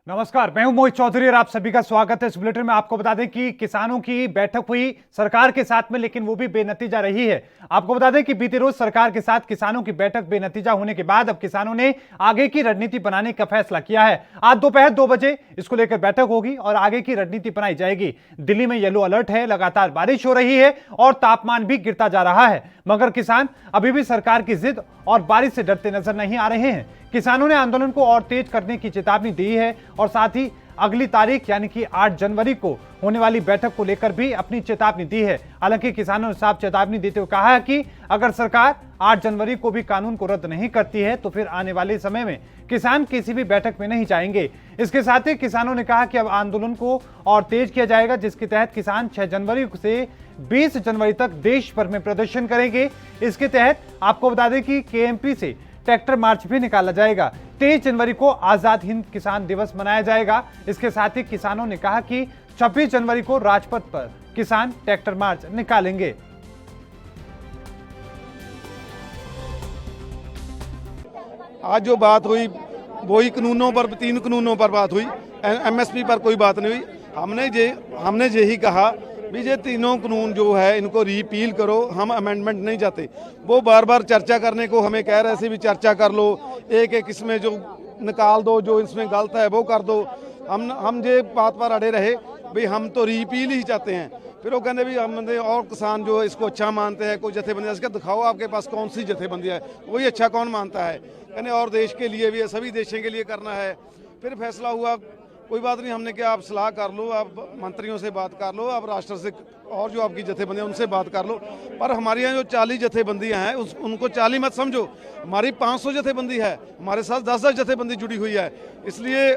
नमस्कार, मैं हूं मोहित चौधरी और आप सभी का स्वागत है इस बुलेटिन में। आपको बता दें कि किसानों की बैठक हुई सरकार के साथ में, लेकिन वो भी बेनतीजा रही है। आपको बता दें कि बीते रोज सरकार के साथ किसानों की बैठक बेनतीजा होने के बाद अब किसानों ने आगे की रणनीति बनाने का फैसला किया है। आज दोपहर 2 बजे इसको लेकर बैठक होगी और आगे की रणनीति बनाई जाएगी। दिल्ली में येलो अलर्ट है, लगातार बारिश हो रही है और तापमान भी गिरता जा रहा है, मगर किसान अभी भी सरकार की जिद और बारिश से डरते नजर नहीं आ रहे हैं। किसानों ने आंदोलन को और तेज करने की चेतावनी दी है और साथ ही अगली तारीख यानी कि 8 जनवरी को होने वाली बैठक को लेकर भी अपनी चेतावनी दी है। हालांकि किसानों ने साफ चेतावनी देते हुए कहा है कि अगर सरकार 8 जनवरी को भी कानून को रद्द नहीं करती है तो फिर आने वाले समय में किसान किसी भी बैठक में नहीं जाएंगे। इसके साथ ही किसानों ने कहा कि अब आंदोलन को और तेज किया जाएगा, जिसके तहत किसान 6 जनवरी से 20 जनवरी तक देश भर में प्रदर्शन करेंगे। इसके तहत आपको बता दें कि केएमपी से ट्रैक्टर मार्च भी निकाला जाएगा। 23 जनवरी को आजाद हिंद किसान दिवस मनाया जाएगा। इसके साथ ही किसानों ने कहा कि 26 जनवरी को राजपथ पर किसान ट्रैक्टर मार्च निकालेंगे। आज जो बात हुई वही कानूनों पर, 3 कानूनों पर बात हुई, एमएसपी पर कोई बात नहीं हुई। हमने यही कहा भी ये तीनों कानून जो है इनको रिपील करो, हम अमेंडमेंट नहीं चाहते। वो बार बार चर्चा करने को हमें कह रहे थे भी चर्चा कर लो, एक एक इसमें जो निकाल दो, जो इसमें गलत है वो कर दो। हम ये बात पर अड़े रहे भाई हम तो रिपील ही चाहते हैं। फिर वो कहते भी हम और किसान जो इसको अच्छा मानते हैं, कोई जथेबंदी इसका दिखाओ आपके पास कौन सी जथेबंदी है, वही अच्छा कौन मानता है। कहने और देश के लिए भी है, सभी देशों के लिए करना है। फिर फैसला हुआ कोई बात नहीं, हमने क्या आप सलाह कर लो, आप मंत्रियों से बात कर लो, आप राष्ट्र से और जो आपकी जथेबंदियां उनसे बात कर लो। पर हमारे यहाँ जो 40 जथेबंदियां हैं उनको 40 मत समझो, हमारी 500 जथेबंदी है, हमारे साथ 10-10 जथेबंदी जुड़ी हुई है। इसलिए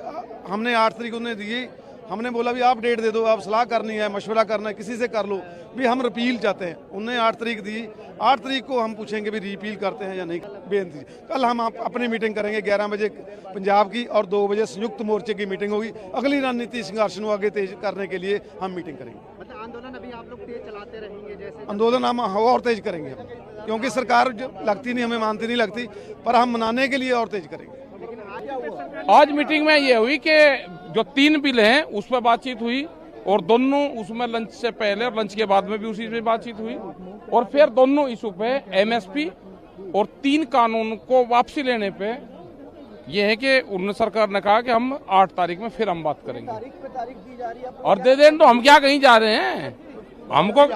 हमने 8 तारीख उन्हें दी। हमने बोला भी आप डेट दे दो, आप सलाह करनी है, मशवरा करना है, किसी से कर लो भी हम रिपील चाहते हैं। उन्हें 8 तारीख दी, 8 तारीख को हम पूछेंगे भी रिपील करते हैं या नहीं। बेनती कल हम अपनी मीटिंग करेंगे 11 बजे पंजाब की और 2 बजे संयुक्त मोर्चे की मीटिंग होगी। अगली रणनीति संघर्ष को आगे तेज करने के लिए हम मीटिंग करेंगे। मतलब आंदोलन अभी आप लोग तेज चलाते रहेंगे? जैसे आंदोलन हम और तेज करेंगे हम, क्योंकि सरकार जो लगती नहीं, हमें मानती नहीं लगती, पर हम मनाने के लिए और तेज करेंगे। आज मीटिंग में ये हुई कि जो 3 बिल हैं उस पर बातचीत हुई और दोनों उसमें लंच से पहले और लंच के बाद में भी उसी पे बातचीत हुई और फिर दोनों इशू पे एमएसपी और 3 कानून को वापसी लेने पे ये है कि उन्होंने सरकार ने कहा कि हम 8 तारीख में फिर हम बात करेंगे। तारीख दी जा रही है और दे दें तो हम क्या कहीं जा रहे हैं, हमको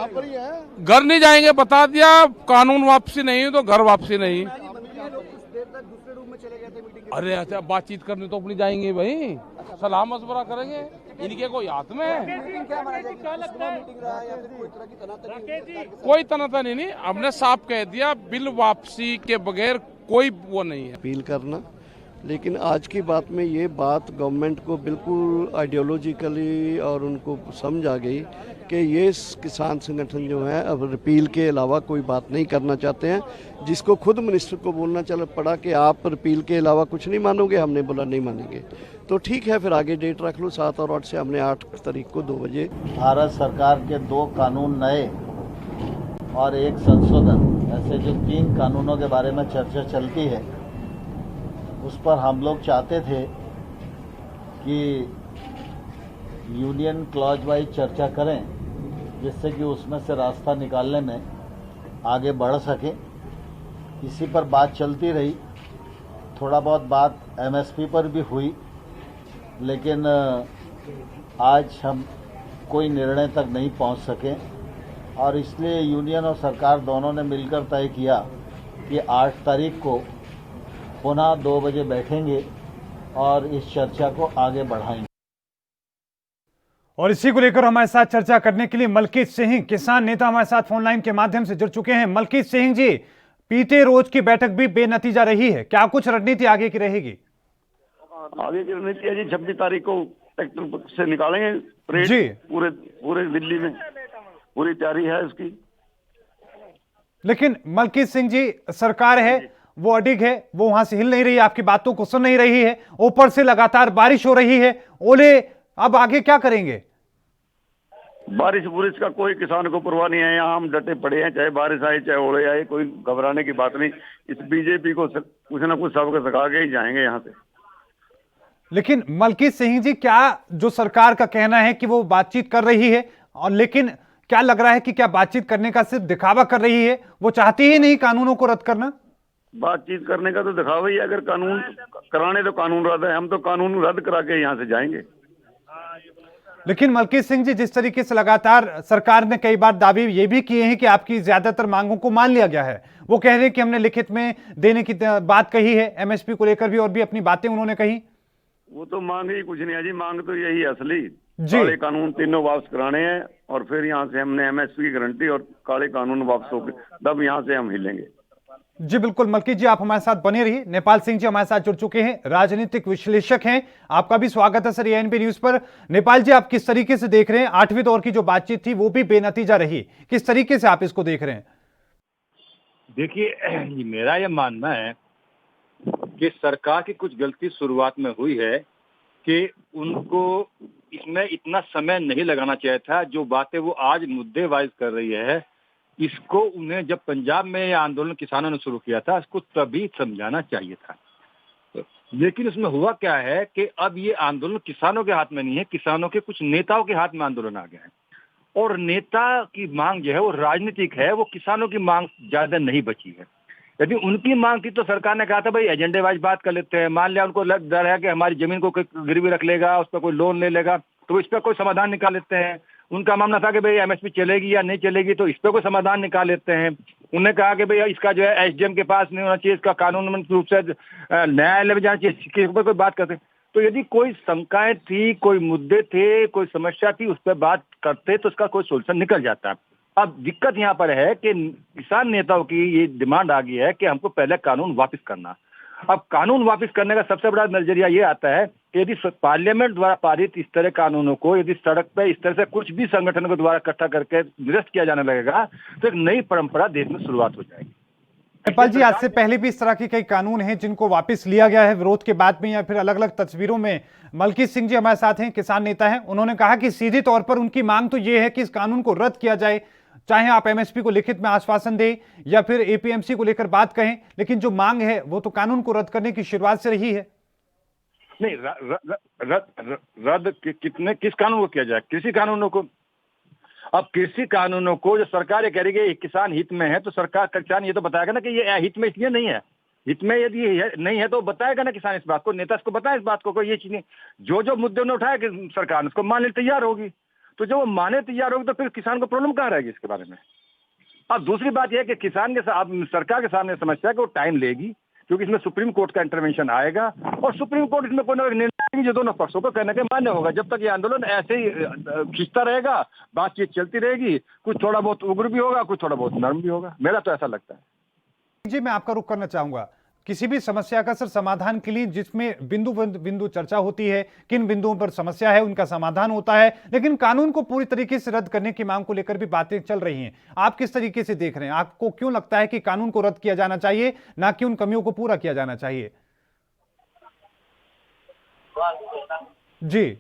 घर नहीं जाएंगे, बता दिया। कानून वापसी नहीं तो घर वापसी नहीं। दूसरे रूम में चले गए थे मीटिंग। अरे अच्छा, बातचीत करने तो अपनी जाएंगे भाई, सलाह मशवरा करेंगे, इनके कोई हाथ में है? कोई तनातनी नहीं, हमने साफ कह दिया बिल वापसी के बगैर कोई वो नहीं है। अपील करना, लेकिन आज की बात में ये बात गवर्नमेंट को बिल्कुल आइडियोलॉजिकली और उनको समझ आ गई कि ये किसान संगठन जो है अब रिपील के अलावा कोई बात नहीं करना चाहते हैं, जिसको खुद मिनिस्टर को बोलना चल पड़ा कि आप रिपील के अलावा कुछ नहीं मानोगे। हमने बोला नहीं मानेंगे, तो ठीक है फिर आगे डेट रख लो 7 और 8 से। हमने 8 तारीख को 2 बजे भारत सरकार के 2 कानून नए और 1 संशोधन, ऐसे जो 3 कानूनों के बारे में चर्चा चलती है उस पर हम लोग चाहते थे कि यूनियन क्लॉज वाइज चर्चा करें, जिससे कि उसमें से रास्ता निकालने में आगे बढ़ सके। इसी पर बात चलती रही, थोड़ा बहुत बात एमएसपी पर भी हुई, लेकिन आज हम कोई निर्णय तक नहीं पहुंच सके और इसलिए यूनियन और सरकार दोनों ने मिलकर तय किया कि 8 तारीख को पुनः 2 बजे बैठेंगे और इस चर्चा को आगे बढ़ाएंगे। और इसी को लेकर हमारे साथ चर्चा करने के लिए मलकीत सिंह, किसान नेता, हमारे साथ फोन लाइन के माध्यम से जुड़ चुके हैं। मलकीत सिंह जी, बीते रोज की बैठक भी बेनतीजा रही है, क्या कुछ रणनीति आगे की रहेगी? आगे की रणनीति है जी 26 तारीख को ट्रैक्टर से निकालेंगे परेड जी। पूरे दिल्ली में पूरी तैयारी है उसकी। लेकिन मलकीत सिंह जी, सरकार है वो अडिग है, वो वहां से हिल नहीं रही है, आपकी बातों को सुन नहीं रही है, ऊपर से लगातार बारिश हो रही है, ओले, अब आगे क्या करेंगे? बारिश बुरिश का कोई किसान को परवाह नहीं है, यहाँ हम डटे पड़े हैं, चाहे बारिश आए चाहे ओले आए, कोई घबराने की बात नहीं। इस बीजेपी को कुछ ना कुछ सबक सिखा के ही जाएंगे यहाँ से। लेकिन मलकीत सिंह जी, क्या जो सरकार का कहना है कि वो बातचीत कर रही है, और लेकिन क्या लग रहा है कि क्या बातचीत करने का सिर्फ दिखावा कर रही है, वो चाहती ही नहीं कानूनों को रद्द करना? बातचीत करने का तो दिखावा ही है। अगर कानून कराने तो कानून रद्द है, हम तो कानून रद्द करा के यहाँ से जाएंगे। लेकिन मलकीत सिंह जी, जिस तरीके से लगातार सरकार ने कई बार दावे ये भी किए हैं कि आपकी ज्यादातर मांगों को मान लिया गया है, वो कह रहे हैं कि हमने लिखित में देने की बात कही है, एमएसपी को लेकर भी और भी अपनी बातें उन्होंने कही। वो तो मांग ही कुछ नहीं है जी, मांग तो यही है असली। जी। काले कानून तीनों वापस कराने हैं और फिर यहाँ से हमने एमएसपी की गारंटी और काले कानून वापस होकर तब यहाँ से हम हिलेंगे। जी बिल्कुल मलकीत जी, आप हमारे साथ बने रहिए। नेपाल सिंह जी हमारे साथ जुड़ चुके हैं, राजनीतिक विश्लेषक हैं। आपका भी स्वागत है सर एएनपी न्यूज पर। नेपाल जी, आप किस तरीके से देख रहे हैं 8वें दौर की जो बातचीत थी वो भी बेनतीजा रही, किस तरीके से आप इसको देख रहे हैं? देखिए, मेरा यह मानना है कि सरकार की कुछ गलती शुरुआत में हुई है कि उनको इसमें इतना समय नहीं लगाना चाहिए था। जो बातें वो आज मुद्दे वाइज कर रही है, इसको उन्हें जब पंजाब में यह आंदोलन किसानों ने शुरू किया था, इसको तभी समझाना चाहिए था। लेकिन उसमें हुआ क्या है कि अब ये आंदोलन किसानों के हाथ में नहीं है, किसानों के कुछ नेताओं के हाथ में आंदोलन आ गया है। और नेता की मांग जो है वो राजनीतिक है, वो किसानों की मांग ज्यादा नहीं बची है। यदि उनकी मांग थी तो सरकार ने कहा था भाई एजेंडे वाइज बात कर लेते हैं। मान लिया उनको लग डर है कि हमारी जमीन को कोई गिरवी रख लेगा, उस पर कोई लोन ले लेगा, तो इस पर कोई समाधान निकाल लेते हैं। उनका मामला था कि भाई एमएसपी चलेगी या नहीं चलेगी, तो इस पर कोई समाधान निकाल लेते हैं। उन्होंने कहा कि भाई इसका जो है एसडीएम के पास नहीं होना चाहिए, इसका कानून रूप से न्यायालय में जाना चाहिए, इसके ऊपर कोई बात करते। तो यदि कोई शंकाएं थी, कोई मुद्दे थे, कोई समस्या थी, उस पर बात करते तो उसका कोई सोल्यूशन निकल जाता। अब दिक्कत यहाँ पर है कि किसान नेताओं की ये डिमांड आ गई है कि हमको पहले कानून वापस करना। अब कानून वापस करने का सबसे बड़ा नजरिया ये आता है कि यदि पार्लियामेंट द्वारा पारित इस तरह कानूनों को यदि सड़क पे इस तरह से कुछ भी संगठन के द्वारा इकट्ठा करके निरस्त किया जाने लगेगा तो एक नई परंपरा देश में शुरुआत हो जाएगी। नेपाल जी, आज से पहले भी इस तरह के कई कानून हैं जिनको वापस लिया गया है विरोध के बाद में या फिर अलग अलग तस्वीरों में। मलकीत सिंह जी हमारे साथ हैं, किसान नेता हैं। उन्होंने कहा कि सीधे तौर पर उनकी मांग तो ये है कि इस कानून को रद्द किया जाए, चाहे आप एमएसपी को लिखित में आश्वासन दें या फिर एपीएमसी को लेकर बात कहें, लेकिन जो मांग है वो तो कानून को रद्द करने की शुरुआत से रही है। नहीं, रद्द किस कानून को किया जाए? कृषि कानूनों को। अब कृषि कानूनों को जो सरकार ये कह रही है किसान हित में है, तो सरकार किसान ये तो बताएगा ना कि ये हित में इसलिए नहीं है। हित में यदि नहीं है तो बताएगा ना किसान इस बात को, नेता इसको बताए इस बात को, ये चीजें जो जो मुद्दे उन्होंने उठाया कि सरकार उसको मानने तैयार होगी। तो जब वो माने तैयार होगी तो फिर किसान को प्रॉब्लम कहाँ रहेगी इसके बारे में। अब दूसरी बात यह है कि किसान के साथ सरकार के सामने समस्या है कि वो टाइम लेगी, क्योंकि इसमें सुप्रीम कोर्ट का इंटरवेंशन आएगा और सुप्रीम कोर्ट इसमें कोई ना कोई निर्णय जो दोनों पक्षों को कहने के मान्य होगा। जब तक ये आंदोलन ऐसे ही खिंचता रहेगा, बातचीत चलती रहेगी, कुछ थोड़ा बहुत उग्र भी होगा, कुछ थोड़ा बहुत नरम भी होगा। मेरा तो ऐसा लगता है। जी, मैं आपका रुख करना चाहूंगा किसी भी समस्या का सर समाधान के लिए, जिसमें बिंदु बिंदु चर्चा होती है, किन बिंदुओं पर समस्या है उनका समाधान होता है, लेकिन कानून को पूरी तरीके से रद्द करने की मांग को लेकर भी बातें चल रही हैं। आप किस तरीके से देख रहे हैं? आपको क्यों लगता है कि कानून को रद्द किया जाना चाहिए, ना कि उन कमियों को पूरा किया जाना चाहिए? जी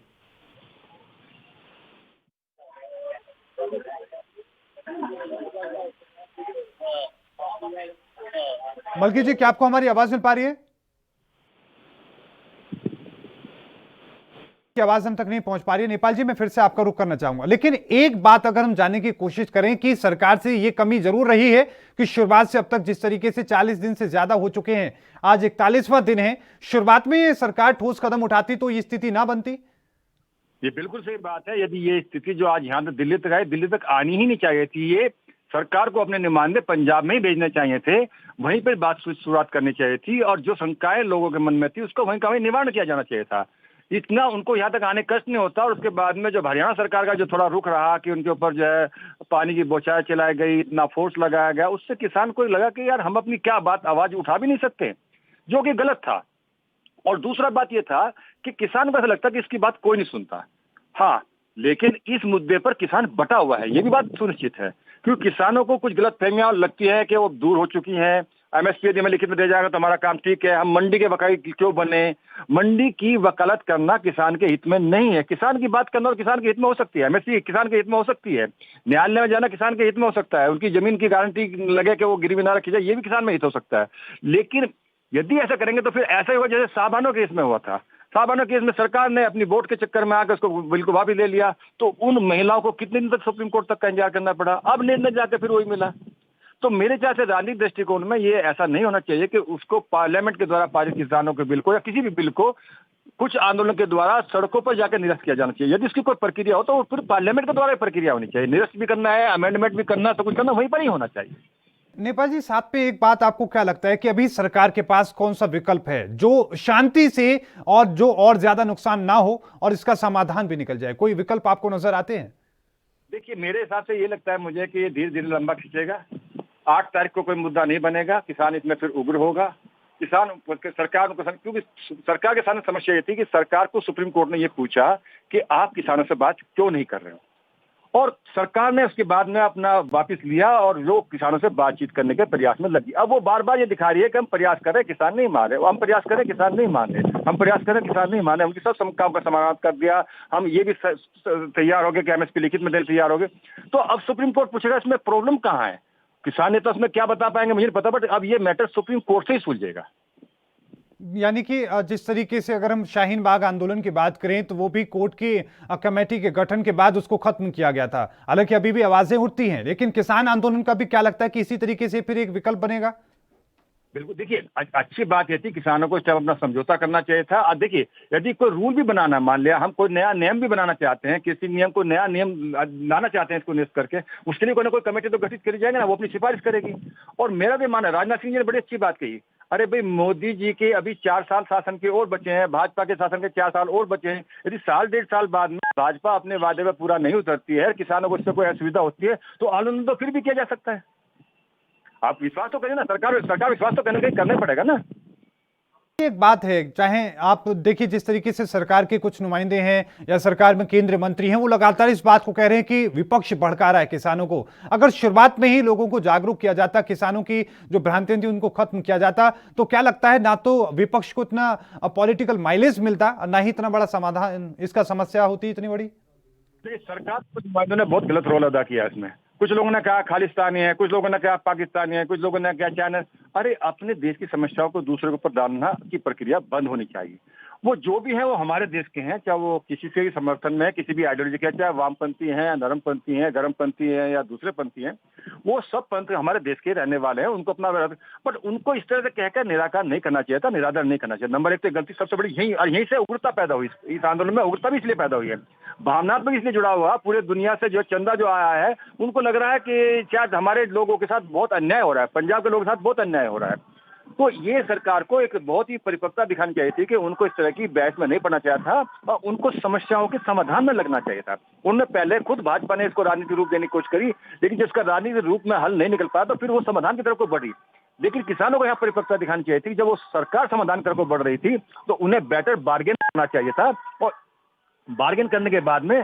मलकीत जी, क्या आपको हमारी आवाज मिल पा रही है? की आवाज हम तक नहीं पहुंच पा रही है। नेपाल जी, मैं फिर से आपका रुख करना चाहूंगा, लेकिन एक बात अगर हम जानने की कोशिश करें कि सरकार से ये कमी जरूर रही है कि शुरुआत से अब तक जिस तरीके से 40 दिन से ज्यादा हो चुके हैं, आज 41वां दिन है, शुरुआत में ये सरकार ठोस कदम उठाती तो ये स्थिति ना बनती। ये बिल्कुल सही बात है। यदि ये स्थिति जो आज यहाँ तक दिल्ली तक आई, दिल्ली तक आनी ही नहीं चाहिए थी। ये सरकार को अपने नुमाइंदे पंजाब में ही भेजने चाहिए थे, वहीं पर बात शुरुआत करनी चाहिए थी और जो शंकाएं लोगों के मन में थी उसको वहीं का वहीं निवारण किया जाना चाहिए था। इतना उनको यहाँ तक आने कष्ट नहीं होता। और उसके बाद में जो हरियाणा सरकार का जो थोड़ा रुख रहा कि उनके ऊपर जो है पानी की बौछारें चलाई गई, इतना फोर्स लगाया गया, उससे किसान को लगा कि यार हम अपनी क्या बात आवाज उठा भी नहीं सकते, जो कि गलत था। और दूसरा बात यह था कि किसान को ऐसा लगता कि इसकी बात कोई नहीं सुनता। हाँ, लेकिन इस मुद्दे पर किसान बटा हुआ है, ये भी बात सुनिश्चित है, क्योंकि किसानों को कुछ गलत फहमियां लगती है कि वो दूर हो चुकी हैं। एमएसपी यदि हमें लिखित में दे जाएगा तो हमारा काम ठीक है, हम मंडी के वकालत क्यों बने? मंडी की वकालत करना किसान के हित में नहीं है। किसान की बात करना और किसान के हित में हो सकती है, एमएसपी किसान के हित में हो सकती है, न्यायालय में जाना किसान के हित में हो सकता है, उनकी जमीन की गारंटी लगे कि वो गिरवी ना रखी जाए, ये भी किसान में हित हो सकता है। लेकिन यदि ऐसा करेंगे तो फिर ऐसा ही होगा जैसे साबानो केस में हुआ था। साहबाना केस में सरकार ने अपनी वोट के चक्कर में आकर उसको बिल को वापस ले लिया, तो उन महिलाओं को कितने दिन तक सुप्रीम कोर्ट तक का इंतजार करना पड़ा। अब निर्णय जाकर फिर वही मिला। तो मेरे ख्याल से राजनीतिक दृष्टिकोण में ये ऐसा नहीं होना चाहिए कि उसको पार्लियामेंट के द्वारा पारित किसानों के बिल को या किसी भी बिल को कुछ आंदोलन के द्वारा सड़कों पर जाकर निरस्त किया जाना चाहिए। यदि इसकी कोई प्रक्रिया हो तो फिर पार्लियामेंट के द्वारा प्रक्रिया होनी चाहिए। निरस्त भी करना है, अमेंडमेंट भी करना, सब कुछ करना वहीं पर ही होना चाहिए। नेपाल जी, साथ में एक बात, आपको क्या लगता है कि अभी सरकार के पास कौन सा विकल्प है जो शांति से और जो और ज्यादा नुकसान ना हो और इसका समाधान भी निकल जाए? कोई विकल्प आपको नजर आते हैं? देखिए, मेरे हिसाब से ये लगता है मुझे कि धीरे धीरे लंबा खींचेगा। 8 तारीख को कोई मुद्दा नहीं बनेगा, किसान इसमें फिर उग्र होगा। किसान सरकार को, क्योंकि सरकार के सामने समस्या ये थी कि सरकार को सुप्रीम कोर्ट ने ये पूछा कि आप किसानों से बात क्यों नहीं कर रहे हो, और सरकार ने उसके बाद में अपना वापस लिया और लोग किसानों से बातचीत करने के प्रयास में लगी। अब वो बार बार ये दिखा रही है कि हम प्रयास कर रहे हैं, किसान नहीं मान रहे, हम प्रयास करें किसान नहीं मान रहे, हम प्रयास करें किसान नहीं मान रहे, उनकी सब समस्याओं का समाधान कर दिया, हम ये भी तैयार हो गए कि एमएसपी लिखित में देने तैयार हो गए। तो अब सुप्रीम कोर्ट पूछेगा इसमें प्रॉब्लम कहाँ है। किसान नेता उसमें क्या बता पाएंगे मुझे नहीं पता, बट अब ये मैटर सुप्रीम कोर्ट से ही सुलझेगा। यानी कि जिस तरीके से अगर हम शाहीन बाग आंदोलन की बात करें तो वो भी कोर्ट की कमेटी के गठन के बाद उसको खत्म किया गया था। हालांकि अभी भी आवाजें उठती हैं, लेकिन किसान आंदोलन का भी क्या लगता है कि इसी तरीके से फिर एक विकल्प बनेगा? बिल्कुल, देखिए अच्छी बात ये थी, किसानों को इस टाइम अपना समझौता करना चाहिए था। अब देखिए, यदि कोई रूल भी बनाना, मान लिया हम कोई नया नियम भी बनाना चाहते हैं, किसी नियम को नया नियम लाना चाहते हैं इसको नियुक्त करके, उसके लिए कोई ना कोई कमेटी तो गठित करी जाएगी ना, वो अपनी सिफारिश करेगी। और मेरा भी मानना है, राजनाथ सिंह जी ने बड़ी अच्छी बात कही, अरे भाई मोदी जी के अभी 4 साल शासन के और बचे हैं, भाजपा के शासन के 4 साल और बचे हैं। यदि साल 1.5 साल बाद में भाजपा अपने वादे में पूरा नहीं उतरती है, किसानों को इससे कोई असुविधा होती है, तो आंदोलन तो फिर भी किया जा सकता है। आप विश्वास तो करिए ना, सरकार विश्वास तो करना ही पड़ेगा ना। एक बात है, चाहे आप देखिए जिस तरीके से सरकार के कुछ नुमाइंदे हैं या सरकार में केंद्रीय मंत्री हैं, वो लगातार इस बात को कह रहे हैं कि विपक्ष भड़का रहा है किसानों को। अगर शुरुआत में ही लोगों को जागरूक किया जाता, किसानों की जो भ्रांतियां थी उनको खत्म किया जाता, तो क्या लगता है ना तो विपक्ष को इतना पॉलिटिकल माइलेज मिलता और ना ही इतना बड़ा समाधान, इसका समस्या होती इतनी बड़ी। सरकार कुछ नुमाइंदों ने बहुत गलत रोल अदा किया इसमें। कुछ लोगों ने कहा खालिस्तानी है, कुछ लोगों ने कहा पाकिस्तानी है, कुछ लोगों ने कहा चाइना। अरे अपने देश की समस्याओं को दूसरे के ऊपर डालना की प्रक्रिया बंद होनी चाहिए। वो जो भी है वो हमारे देश के हैं, चाहे वो किसी से भी समर्थन में, किसी भी आइडियोलॉजी के, चाहे वामपंथी हैं या नरमपंथी हैं, गर्मपंथी हैं या दूसरे पंथी हैं, वो सब पंथ हमारे देश के रहने वाले हैं। उनको अपना, बट उनको इस तरह से कहकर निराकार नहीं करना चाहिए था, निरादर नहीं करना चाहिए। नंबर 1 तो गलती सबसे बड़ी यही, और यहीं से उग्रता पैदा हुई। इस आंदोलन में उग्रता भी इसलिए पैदा हुई है, भावनात्मक इसलिए जुड़ा हुआ, पूरे दुनिया से जो चंदा जो आया है, उनको लग रहा है कि शायद हमारे लोगों के साथ बहुत अन्याय हो रहा है, पंजाब के लोगों के साथ बहुत अन्याय हो रहा है। तो ये सरकार को एक बहुत ही परिपक्वता दिखानी चाहिए थी कि उनको इस तरह की बहस में नहीं पड़ना चाहिए था और उनको समस्याओं के समाधान में लगना चाहिए था। उन्होंने पहले खुद भाजपा ने इसको राजनीतिक रूप देने की कोशिश करी, लेकिन जिसका राजनीतिक रूप में हल नहीं निकल पाया तो फिर वो समाधान की तरफ को बढ़ी। लेकिन किसानों को यहाँ परिपक्वता दिखानी चाहिए थी, जब वो सरकार समाधान की तरफ को बढ़ रही थी तो उन्हें बेटर बार्गेन करना चाहिए था, और बार्गेन करने के बाद में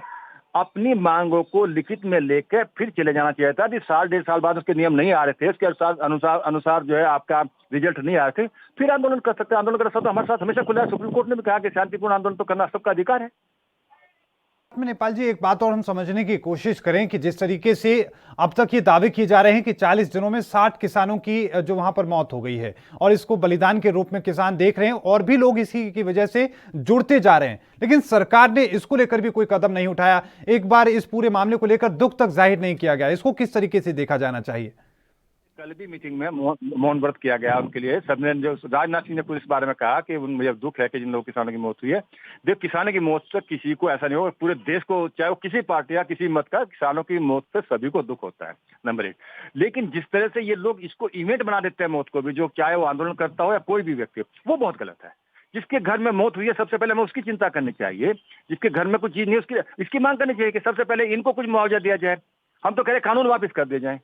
अपनी मांगों को लिखित में लेकर फिर चले जाना चाहिए था। यदि साल 1.5 साल बाद उसके नियम नहीं आ रहे थे, उसके अनुसार जो है आपका रिजल्ट नहीं आ रहे थे, फिर आंदोलन कर सकते हैं। आंदोलन कर सकते तो हमारे साथ हमेशा खुला है। सुप्रीम कोर्ट ने भी कहा कि शांतिपूर्ण आंदोलन तो करना सबका अधिकार है। नेपाल जी, एक बात और हम समझने की कोशिश करें कि जिस तरीके से अब तक ये दावे किए जा रहे हैं कि 40 दिनों में 60 किसानों की जो वहां पर मौत हो गई है और इसको बलिदान के रूप में किसान देख रहे हैं और भी लोग इसी की वजह से जुड़ते जा रहे हैं, लेकिन सरकार ने इसको लेकर भी कोई कदम नहीं उठाया। एक बार इस पूरे मामले को लेकर दुख तक जाहिर नहीं किया गया। इसको किस तरीके से देखा जाना चाहिए? कल भी मीटिंग में मौन व्रत किया गया उनके लिए। सबने, जो राजनाथ सिंह ने पूरे इस बारे में कहा कि मुझे दुख है कि जिन लोग किसानों की मौत हुई है। देख, किसानों की मौत से किसी को ऐसा नहीं हो, पूरे देश को, चाहे वो किसी पार्टी या किसी मत का, किसानों की मौत से सभी को दुख होता है, नंबर 1। लेकिन जिस तरह से ये लोग इसको इवेंट बना देते हैं मौत को भी, जो चाहे वो आंदोलन करता हो या कोई भी व्यक्ति, वो बहुत गलत है। जिसके घर में मौत हुई है सबसे पहले हमें उसकी चिंता करनी चाहिए। जिसके घर में कुछ चीज नहीं, उसकी इसकी मांग करनी चाहिए कि सबसे पहले इनको कुछ मुआवजा दिया जाए। हम तो कह रहे कानून वापस कर दिए जाए,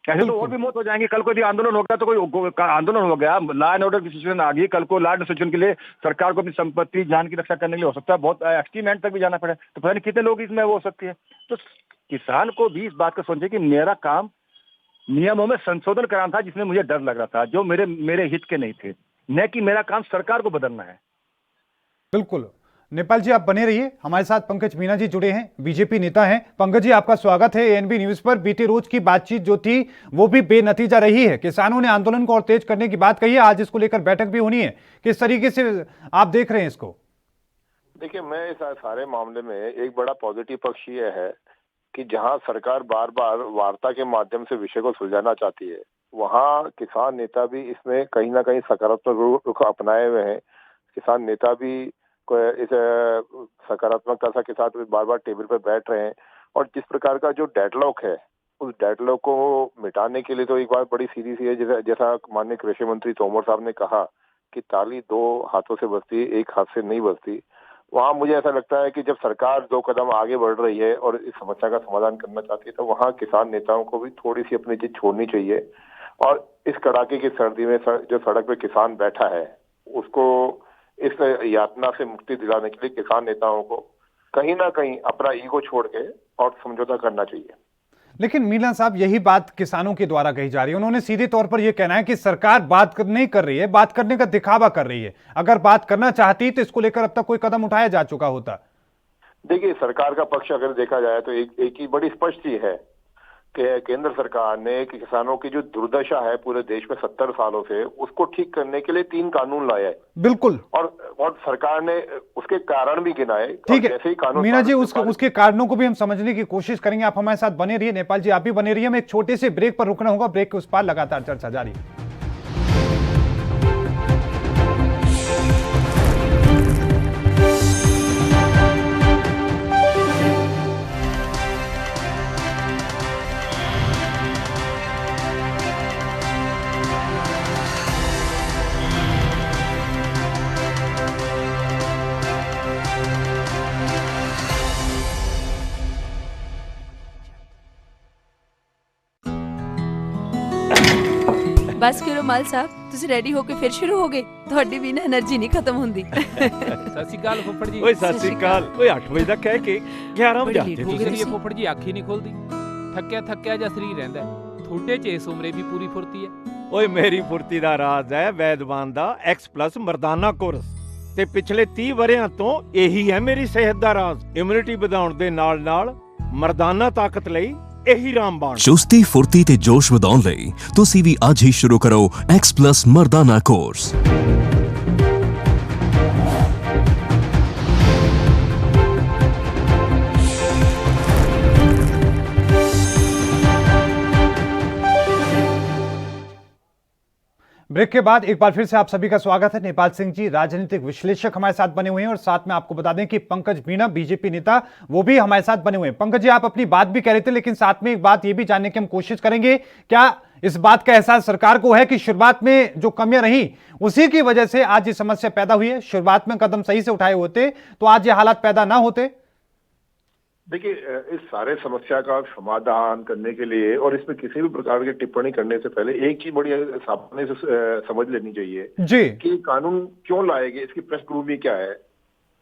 ऐसे तो और भी मौत हो जाएंगे। कल को यदि आंदोलन होगा तो कोई आंदोलन हो गया, लॉ एंड ऑर्डर की सिचुएशन आ गई, कल को लॉ एंड सिचुएशन के लिए सरकार को अपनी संपत्ति, जान की रक्षा करने के लिए हो सकता है बहुत एक्सट्रीम एंड तक भी जाना पड़े, तो पता नहीं कितने लोग इसमें वो हो सकती है। तो किसान को भी इस बात का सोचे कि मेरा काम नियमों में संशोधन कराना था, जिसमें मुझे डर लग रहा था, जो मेरे हित के नहीं थे, न कि मेरा काम सरकार को बदलना है। बिल्कुल। नेपाल जी, आप बने रहिए। हमारे साथ पंकज मीना जी जुड़े हैं, बीजेपी नेता हैं। पंकज जी, आपका स्वागत है एएनबी न्यूज पर। बीते रोज की बातचीत जो थी वो भी बेनतीजा रही है। किसानों ने आंदोलन को और तेज करने की बात कही है, आज इसको लेकर बैठक भी होनी है। किस तरीके से आप देख रहे हैं इसको? देखिए, मैं इस सारे मामले में एक बड़ा पॉजिटिव पक्ष ये है कि जहां सरकार बार बार वार्ता के माध्यम से विषय को सुलझाना चाहती है, वहां किसान नेता भी इसमें कहीं ना कहीं सकारात्मक रुख अपनाए हुए हैं। किसान नेता भी इस सकारात्मकता के साथ बार बार टेबल पर बैठ रहे हैं और जिस प्रकार का जो डेडलॉक है, उस डेडलॉक को मिटाने के लिए तो एक बात बड़ी सीधी सी है। जैसा माननीय कृषि मंत्री तोमर साहब ने कहा कि ताली दो हाथों से बजती है, एक हाथ से नहीं बजती। वहाँ मुझे ऐसा लगता है कि जब सरकार 2 कदम आगे बढ़ रही है और इस समस्या का समाधान करना चाहती है, तो वहाँ किसान नेताओं को भी थोड़ी सी अपनी जिद छोड़नी चाहिए और इस कड़ाके की सर्दी में जो सड़क पे किसान बैठा है, उसको इस यातना से मुक्ति दिलाने के लिए किसान नेताओं को कहीं ना कहीं अपना ईगो छोड़ के और समझौता करना चाहिए। लेकिन मीना साहब, यही बात किसानों के द्वारा कही जा रही है। उन्होंने सीधे तौर पर यह कहना है कि सरकार बात नहीं कर रही है, बात करने का दिखावा कर रही है। अगर बात करना चाहती तो इसको लेकर अब तक कोई कदम उठाया जा चुका होता। देखिए, सरकार का पक्ष अगर देखा जाए तो एक ही बड़ी स्पष्ट चीज है कि केंद्र सरकार ने कि किसानों की जो दुर्दशा है पूरे देश में 70 सालों से, उसको ठीक करने के लिए 3 कानून लाए हैं। बिल्कुल। और सरकार ने उसके कारण भी गिनाए। ठीक है जैसे ही कानून मीना जी, उसके कारणों को भी हम समझने की कोशिश करेंगे। आप हमारे साथ बने रहिए। नेपाल जी, आप भी बने रहिए। हमें एक छोटे से ब्रेक पर रुकना होगा। ब्रेक के उस पार लगातार चर्चा जारी। बस करो माल साहब, ਤੁਸੀਂ ਰੈਡੀ ਹੋ ਕੇ ਫਿਰ ਸ਼ੁਰੂ ਹੋ ਗਏ। ਤੁਹਾਡੀ ਵੀ ਨਾ એનર્ਜੀ ਨਹੀਂ ਖਤਮ ਹੁੰਦੀ। ਸਤਿ ਸ਼੍ਰੀ ਅਕਾਲ ਫੁੱਫੜ ਜੀ। ਓਏ ਸਤਿ ਸ਼੍ਰੀ ਅਕਾਲ। ਓਏ 8 ਵਜੇ ਦਾ ਕਹਿ ਕੇ 11 ਵਜੇ ਆਤੇ ਤੁਸੀਂ। ਫੁੱਫੜ ਜੀ ਅੱਖ ਹੀ ਨਹੀਂ ਖੁੱਲਦੀ, ਥੱਕਿਆ ਜਿਹਾ ਸਰੀਰ ਰਹਿੰਦਾ। ਤੁਹਾਡੇ ਚ ਇਸ ਉਮਰੇ ਵੀ ਪੂਰੀ ਫੁਰਤੀ ਹੈ। ਓਏ ਮੇਰੀ ਫੁਰਤੀ ਦਾ ਰਾਜ਼ ਹੈ ਵੈਦਵਾਨ ਦਾ X+ ਮਰਦਾਨਾ ਕੋਰਸ ਤੇ ਪਿਛਲੇ 30 ਵਰਿਆਂ ਤੋਂ ਇਹੀ ਹੈ ਮੇਰੀ ਸਿਹਤ ਦਾ ਰਾਜ਼। ਇਮਿਊਨਿਟੀ ਵਧਾਉਣ ਦੇ ਨਾਲ ਮਰਦਾਨਾ ਤਾਕਤ ਲਈ ਇਹੀ ਰਾਮਬਾਣ। ਚੁਸਤੀ ਫੁਰਤੀ ਤੇ ਜੋਸ਼ ਵਧਾਉਣ ਲਈ ਤੁਸੀਂ ਵੀ ਅੱਜ ਹੀ ਸ਼ੁਰੂ ਕਰੋ X+ ਮਰਦਾਨਾ ਕੋਰਸ। ब्रेक के बाद एक बार फिर से आप सभी का स्वागत है। नेपाल सिंह जी राजनीतिक विश्लेषक हमारे साथ बने हुए हैं और साथ में आपको बता दें कि पंकज मीना बीजेपी नेता वो भी हमारे साथ बने हुए हैं। पंकज जी, आप अपनी बात भी कह रहे थे, लेकिन साथ में एक बात ये भी जानने की हम कोशिश करेंगे, क्या इस बात का एहसास सरकार को है कि शुरुआत में जो कमियां रही उसी की वजह से आज ये समस्या पैदा हुई है? शुरुआत में कदम सही से उठाए होते तो आज ये हालात पैदा ना होते? देखिए, इस सारे समस्या का समाधान करने के लिए और इसमें किसी भी प्रकार की टिप्पणी करने से पहले एक चीज बड़ी सामने से समझ लेनी चाहिए जी कि कानून क्यों लाए गए, इसकी पृष्ठभूमि क्या है।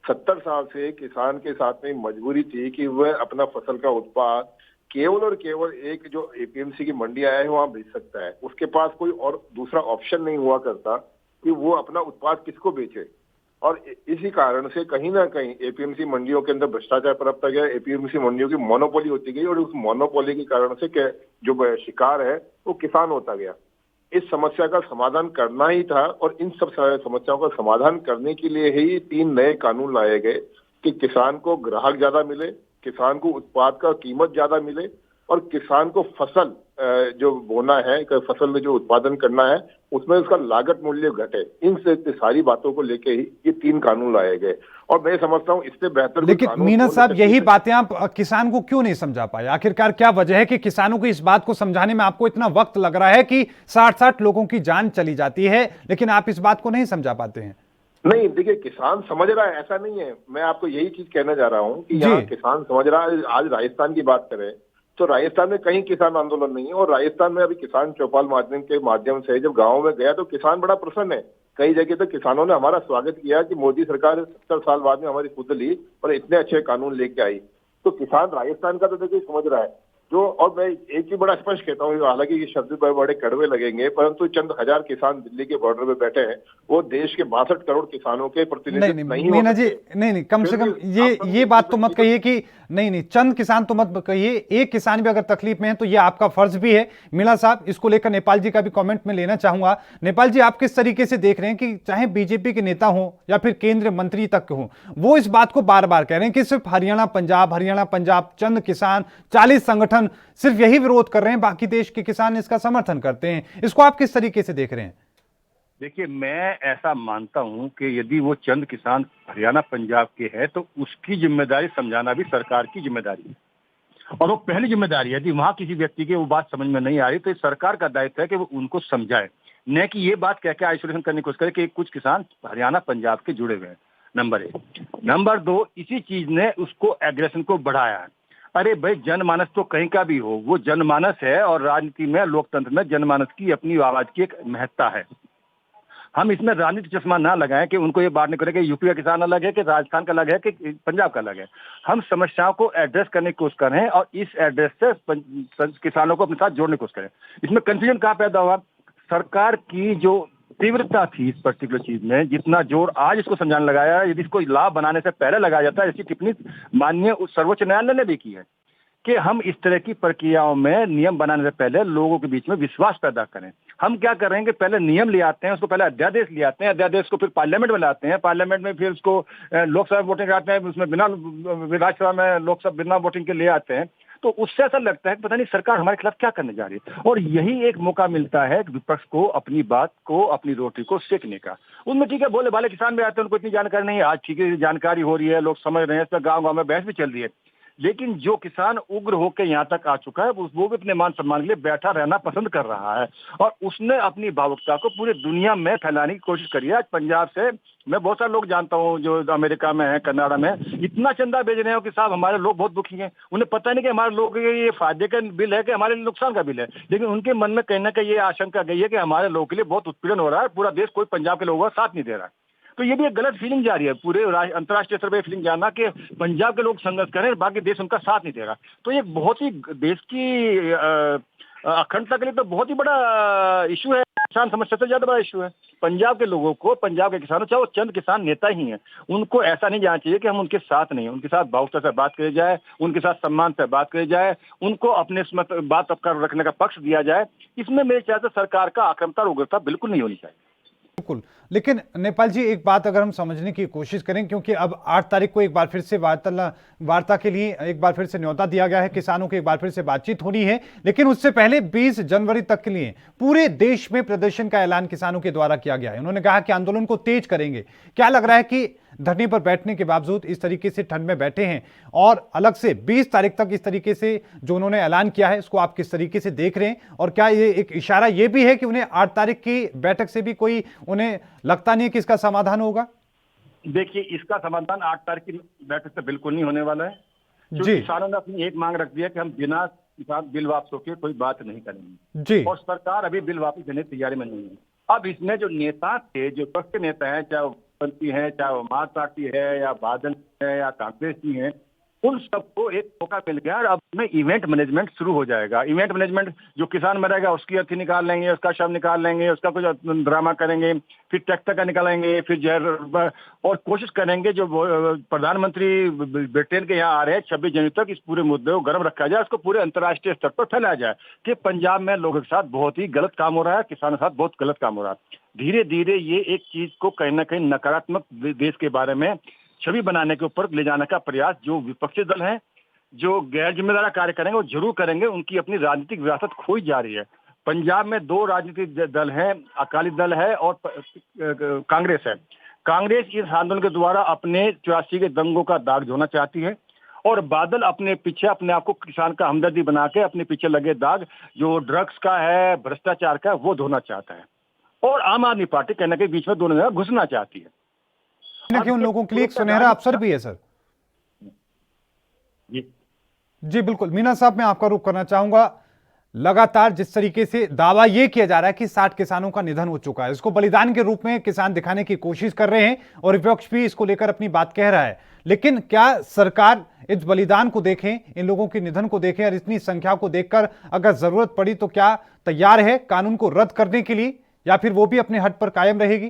70 साल से किसान के साथ में मजबूरी थी कि वह अपना फसल का उत्पाद केवल और केवल एक जो एपीएमसी की मंडियां है वहां बेच सकता है। उसके पास कोई और दूसरा ऑप्शन नहीं हुआ करता कि वो अपना उत्पाद किसको बेचे। और इसी कारण से कहीं ना कहीं एपीएमसी मंडियों के अंदर भ्रष्टाचार पनपता गया, एपीएमसी मंडियों की मोनोपोली होती गई और उस मोनोपोली के कारण से जो शिकार है वो किसान होता गया। इस समस्या का समाधान करना ही था और इन सब समस्याओं का समाधान करने के लिए ही 3 नए कानून लाए गए कि किसान को ग्राहक ज्यादा मिले, किसान को उत्पाद का कीमत ज्यादा मिले और किसान को फसल जो बोना है, फसल में जो उत्पादन करना है उसमें उसका लागत मूल्य घटे। इन सारी बातों को लेके ही ये 3 कानून लाए गए और मैं समझता हूँ इससे बेहतर। लेकिन मीना साहब, यही बातें आप किसान को क्यों नहीं समझा पाए? आखिरकार क्या वजह है कि किसानों को इस बात को समझाने में आपको इतना वक्त लग रहा है कि 60-60 लोगों की जान चली जाती है, लेकिन आप इस बात को नहीं समझा पाते हैं? नहीं, देखिए, किसान समझ रहा है, ऐसा नहीं है। मैं आपको यही चीज कहना चाह रहा हूँ कि यहाँ किसान समझ रहा है। आज राजस्थान की बात करें तो राजस्थान में कहीं किसान आंदोलन नहीं है और राजस्थान में अभी किसान चौपाल के माध्यम से जब गाँव में गया तो किसान बड़ा प्रसन्न है। कई जगह तो किसानों ने हमारा स्वागत किया कि मोदी सरकार 70 साल बाद में हमारी खुद ली और इतने अच्छे कानून लेके आई। तो किसान राजस्थान का तो देखिए समझ रहा है। और मैं एक चीज बड़ा स्पष्ट कहता हूँ, हालांकि ये शब्द बड़े कड़वे लगेंगे, परंतु चंद हजार किसान दिल्ली के बॉर्डर पे बैठे हैं, वो देश के 62 करोड़ किसानों के प्रतिनिधित्व नहीं हो मीना जी, सकते। नहीं कम से कम ये बात तो मत कहिए कि नहीं चंद किसान तो मत कहिए, एक किसान भी अगर तकलीफ में है तो ये आपका फर्ज भी है। मीणा साहब, इसको लेकर नेपाल जी का भी कमेंट में लेना चाहूंगा। नेपाल जी, आप किस तरीके से देख रहे हैं कि चाहे बीजेपी के नेता हो या फिर केंद्रीय मंत्री तक हो, वो इस बात को बार बार कह रहे हैं कि सिर्फ हरियाणा पंजाब चंद किसान 40 संगठन सिर्फ यही विरोध कर रहे हैं, बाकी देश के किसान इसका समर्थन करते हैं। इसको आप किस तरीके से देख रहे हैं? देखिए, मैं ऐसा मानता हूं कि यदि वो चंद किसान हरियाणा पंजाब के हैं तो उसकी जिम्मेदारी समझाना भी सरकार की जिम्मेदारी है, और वो पहली जिम्मेदारी है। यदि वहां किसी व्यक्ति की वो बात समझ में नहीं आ रही तो सरकार का दायित्व है कि वो उनको समझाए, न कि ये बात कह के आइसोलेशन करने की कोशिश करे कि कुछ किसान हरियाणा पंजाब के जुड़े हुए हैं। नंबर 1। नंबर 2, इसी चीज ने उसको एग्रेशन को बढ़ाया है। अरे भाई, जनमानस तो कहीं का भी हो, वो जनमानस है, और राजनीति में, लोकतंत्र में जनमानस की अपनी आवाज की एक महत्ता है। हम इसमें राजनीतिक चश्मा ना लगाएं कि उनको ये बात नहीं करें कि यूपी का किसान अलग है, कि राजस्थान का अलग है, कि पंजाब का अलग है। हम समस्याओं को एड्रेस करने की कोशिश करें और इस एड्रेस से किसानों को अपने साथ जोड़ने की कोशिश करें। इसमें कंफ्यूजन कहाँ पैदा हुआ? सरकार की जो तीव्रता थी इस पर्टिकुलर चीज में, जितना जोर आज इसको समझाने लगाया, यदि इसको लाभ बनाने से पहले लगाया जाता है, इसकी टिप्पणी माननीय सर्वोच्च न्यायालय ने भी की है कि हम इस तरह की प्रक्रियाओं में नियम बनाने से पहले लोगों के बीच में विश्वास पैदा करें। हम क्या कर रहे हैं कि पहले नियम ले आते हैं, उसको पहले अध्यादेश ले आते हैं, अध्यादेश को फिर पार्लियामेंट में लाते हैं, पार्लियामेंट में फिर उसको लोकसभा वोटिंग कराते हैं, उसमें बिना विधानसभा में लोकसभा बिना वोटिंग के ले आते हैं। तो उससे ऐसा लगता है कि पता नहीं सरकार हमारे खिलाफ क्या करने जा रही है, और यही एक मौका मिलता है विपक्ष को अपनी बात को, अपनी रोटी को सेकने का। उनमें ठीक है, भोले भाले किसान भी आते हैं, उनको इतनी जानकारी नहीं है। आज ठीक है, जानकारी हो रही है, लोग समझ रहे हैं, इस गाँव में बहस भी चल रही है। लेकिन जो किसान उग्र होकर यहाँ तक आ चुका है, वो भी अपने मान सम्मान के लिए बैठा रहना पसंद कर रहा है, और उसने अपनी भावुकता को पूरी दुनिया में फैलाने की कोशिश करी है। आज पंजाब से मैं बहुत सारे लोग जानता हूँ जो अमेरिका में है, कनाडा में, इतना चंदा भेज रहे हो कि साहब हमारे लोग बहुत दुखी हैं। उन्हें पता नहीं कि हमारे लोग के ये फायदे का बिल है कि हमारे लिए नुकसान का बिल है, लेकिन उनके मन में कहीं ना कहीं ये आशंका गई है कि हमारे लोगों के लिए बहुत उत्पीड़न हो रहा है, पूरा देश कोई पंजाब के लोगों का साथ नहीं दे रहा है। तो ये भी एक गलत फीलिंग जा रही है, पूरे अंतर्राष्ट्रीय स्तर पर फीलिंग जाना कि पंजाब के लोग संघर्ष करें, बाकी देश उनका साथ नहीं दे रहा। तो ये बहुत ही देश की अखंडता के लिए तो बहुत ही बड़ा इशू है, किसान समस्या से ज्यादा बड़ा इशू है। पंजाब के लोगों को, पंजाब के किसानों, चाहे वो चंद किसान नेता ही हैं, उनको ऐसा नहीं जाना चाहिए कि हम उनके साथ नहीं, उनके साथ भावुकता से बात करी जाए, उनके साथ सम्मान से बात करी जाए, उनको अपने बात अपकर रखने का पक्ष दिया जाए। इसमें मेरे ख्याल से सरकार का आक्रमकता और उग्रता बिल्कुल नहीं होनी चाहिए। बिल्कुल। लेकिन नेपाल जी, एक बात अगर हम समझने की कोशिश करें, क्योंकि अब 8 तारीख को एक बार फिर से वार्ता के लिए एक बार फिर से न्योता दिया गया है, किसानों की एक बार फिर से बातचीत होनी है, लेकिन उससे पहले 20 जनवरी तक के लिए पूरे देश में प्रदर्शन का ऐलान किसानों के द्वारा किया गया है। उन्होंने कहा कि आंदोलन को तेज करेंगे। क्या लग रहा है कि धरने पर बैठने के बावजूद इस तरीके से ठंड में बैठे हैं, और अलग से 20 तारीख तक इस तरीके से जो उन्होंने ऐलान किया है, इसको आप किस तरीके से देख रहे हैं? और क्या ये एक इशारा ये भी है कि उन्हें 8 तारीख की बैठक से भी कोई उन्हें लगता नहीं कि इसका समाधान होगा? देखिए, इसका समाधान 8 तारीख की बैठक से बिल्कुल नहीं होने वाला है। जी, किसानों ने अपनी एक मांग रख दी है कि हम बिना किसान बिल वापस होकर कोई बात नहीं करेंगे जी, और सरकार अभी बिल वापस देने की तैयारी में नहीं है। अब इसमें जो नेता थे, जो पक्ष के नेता हैं, चाहे वो पंथी है, चाहे वो मार्क्स पार्टी है, या बादल है, या कांग्रेस जी है, उन सबको एक मौका मिल गया। और अब में इवेंट मैनेजमेंट शुरू हो जाएगा। इवेंट मैनेजमेंट, जो किसान मरेगा उसकी अर्थी निकाल लेंगे, उसका शव निकाल लेंगे, उसका कुछ ड्रामा करेंगे, फिर ट्रैक्टर का निकालेंगे, फिर जहर, और कोशिश करेंगे जो प्रधानमंत्री ब्रिटेन के यहाँ आ रहे हैं 26 जनवरी तक, इस पूरे मुद्दे को गर्म रखा जाए, उसको पूरे अंतर्राष्ट्रीय स्तर पर फैलाया जाए कि पंजाब में लोगों के साथ बहुत ही गलत काम हो रहा है, किसानों के साथ बहुत गलत काम हो रहा है। धीरे धीरे ये एक चीज को कहीं ना कहीं नकारात्मक देश के बारे में छवि बनाने के ऊपर ले जाने का प्रयास जो विपक्षी दल हैं, जो गैर जिम्मेदार कार्य करेंगे, वो जरूर करेंगे। उनकी अपनी राजनीतिक विरासत खोई जा रही है। पंजाब में 2 राजनीतिक दल हैं, अकाली दल है और कांग्रेस है। कांग्रेस इस आंदोलन के द्वारा अपने 84 के दंगों का दाग धोना चाहती है, और बादल अपने पीछे अपने आप को किसान का हमदर्दी बना के अपने पीछे लगे दाग जो ड्रग्स का है, भ्रष्टाचार का है, वो धोना चाहता है। और आम आदमी पार्टी कहीं ना कहीं बीच में दोनों जगह घुसना चाहती है, कि उन लोगों के लिए एक सुनहरा अवसर भी है सर। जी बिल्कुल। मीना साहब, मैं आपका रुख करना चाहूंगा। लगातार जिस तरीके से दावा यह किया जा रहा है कि 60 किसानों का निधन हो चुका है, इसको बलिदान के रूप में किसान दिखाने की कोशिश कर रहे हैं और विपक्ष भी इसको लेकर अपनी बात कह रहा है। लेकिन क्या सरकार इस बलिदान को देखें, इन लोगों के निधन को देखें और इतनी संख्या को देखकर अगर जरूरत पड़ी तो क्या तैयार है कानून को रद्द करने के लिए, या फिर वो भी अपने हट पर कायम रहेगी?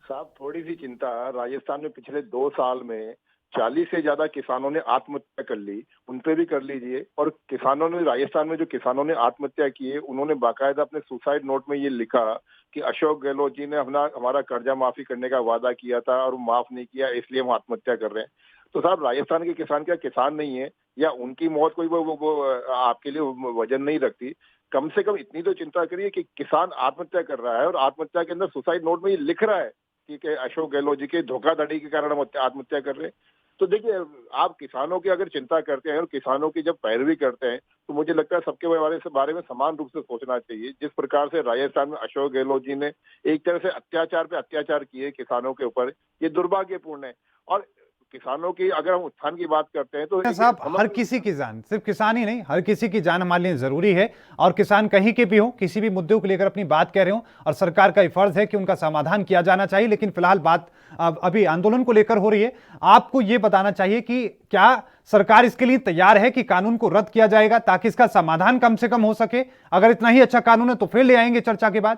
साहब, थोड़ी सी चिंता, राजस्थान में पिछले 2 साल में 40 से ज्यादा किसानों ने आत्महत्या कर ली, उन पे भी कर लीजिए। और किसानों ने, राजस्थान में जो किसानों ने आत्महत्या की है, उन्होंने बाकायदा अपने सुसाइड नोट में ये लिखा कि अशोक गहलोत जी ने हमारा कर्जा माफी करने का वादा किया था और माफ नहीं किया, इसलिए हम आत्महत्या कर रहे हैं। तो साहब, राजस्थान के किसान क्या किसान नहीं है, या उनकी मौत कोई वो आपके लिए वजन नहीं रखती? कम से कम इतनी तो चिंता करिए कि किसान आत्महत्या कर रहा है और आत्महत्या के अंदर सुसाइड नोट में ये लिख रहा है कि अशोक गहलोत जी के धोखाधड़ी के कारण हम आत्महत्या कर रहे हैं। तो देखिए, आप किसानों की अगर चिंता करते हैं और किसानों की जब पैरवी करते हैं, तो मुझे लगता है सबके बारे में समान रूप से सोचना चाहिए। जिस प्रकार से राजस्थान में अशोक गहलोत जी ने एक तरह से अत्याचार पे अत्याचार किए किसानों के ऊपर, ये दुर्भाग्यपूर्ण है। और किसानों की अगर हम उत्थान की बात करते हैं तो साहब, हर किसी की जान, सिर्फ किसान ही नहीं, हर किसी की जान हमारे लिए जरूरी है। और किसान कहीं के भी हो, किसी भी मुद्दे को लेकर अपनी बात कह रहे हो, और सरकार का फर्ज है कि उनका समाधान किया जाना चाहिए। लेकिन फिलहाल बात अभी आंदोलन को लेकर हो रही है। आपको यह बताना चाहिए कि क्या सरकार इसके लिए तैयार है कि कानून को रद्द किया जाएगा ताकि इसका समाधान कम से कम हो सके? अगर इतना ही अच्छा कानून है तो फिर ले आएंगे चर्चा के बाद।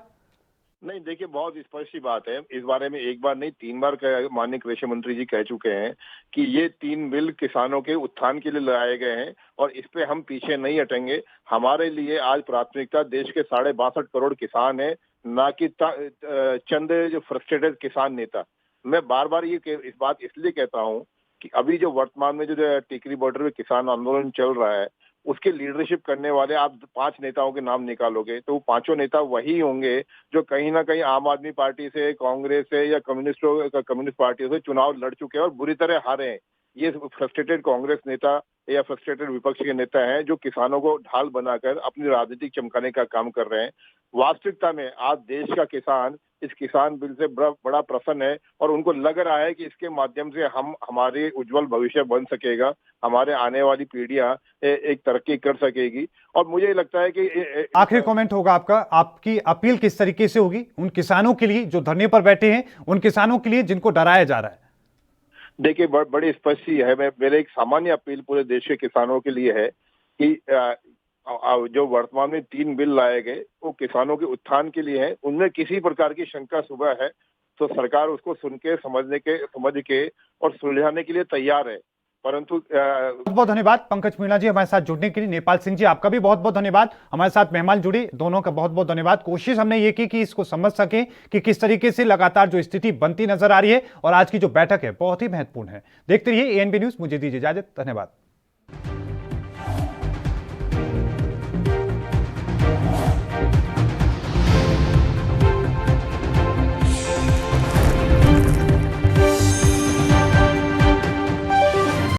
नहीं, देखिए, बहुत स्पष्ट सी बात है। इस बारे में एक बार नहीं 3 बार माननीय कृषि मंत्री जी कह चुके हैं कि ये 3 बिल किसानों के उत्थान के लिए लाए गए हैं और इस पे हम पीछे नहीं हटेंगे। हमारे लिए आज प्राथमिकता देश के 62.5 करोड़ किसान है, ना कि चंद जो फ्रस्ट्रेटेड किसान नेता। मैं बार बार इस बात इसलिए कहता हूँ कि अभी जो वर्तमान में जो टिकरी बॉर्डर में किसान आंदोलन चल रहा है, उसके लीडरशिप करने वाले आप 5 नेताओं के नाम निकालोगे तो वो 5 नेता वही होंगे जो कहीं ना कहीं आम आदमी पार्टी से, कांग्रेस से या कम्युनिस्ट पार्टियों से चुनाव लड़ चुके हैं और बुरी तरह हारे हैं। ये फ्रस्ट्रेटेड कांग्रेस नेता या फ्रस्ट्रेटेड विपक्ष के नेता हैं जो किसानों को ढाल बनाकर अपनी राजनीतिक चमकाने का काम कर रहे हैं। वास्तविकता में आज देश का किसान इस किसान बिल से बड़ा प्रसन्न है और उनको लग रहा है कि इसके माध्यम से हम हमारे उज्जवल भविष्य बन सकेगा, हमारे आने वाली पीढ़ियां एक तरक्की कर सकेगी। और मुझे लगता है कि आखिरी कमेंट होगा आपका, आपकी अपील किस तरीके से होगी उन किसानों के लिए जो धरने पर बैठे हैं, उन किसानों के लिए जिनको डराया जा रहा है? देखिए, बड़ी स्पष्ट सी है। मेरे एक सामान्य अपील पूरे देश के किसानों के लिए है कि जो वर्तमान में 3 बिल लाए गए वो किसानों के उत्थान के लिए है। उनमें किसी प्रकार की शंका शुबह है तो सरकार उसको सुन के समझ के और सुलझाने के लिए तैयार है। परंतु बहुत बहुत धन्यवाद पंकज मीणा जी हमारे साथ जुड़ने के लिए। नेपाल सिंह जी, आपका भी बहुत बहुत धन्यवाद, हमारे साथ मेहमान जुड़े, दोनों का बहुत बहुत धन्यवाद। कोशिश हमने ये की कि इसको समझ सकें कि किस तरीके से लगातार जो स्थिति बनती नजर आ रही है और आज की जो बैठक है बहुत ही महत्वपूर्ण है। देखते रहिए ANB न्यूज। मुझे दीजिए इजाजत, धन्यवाद।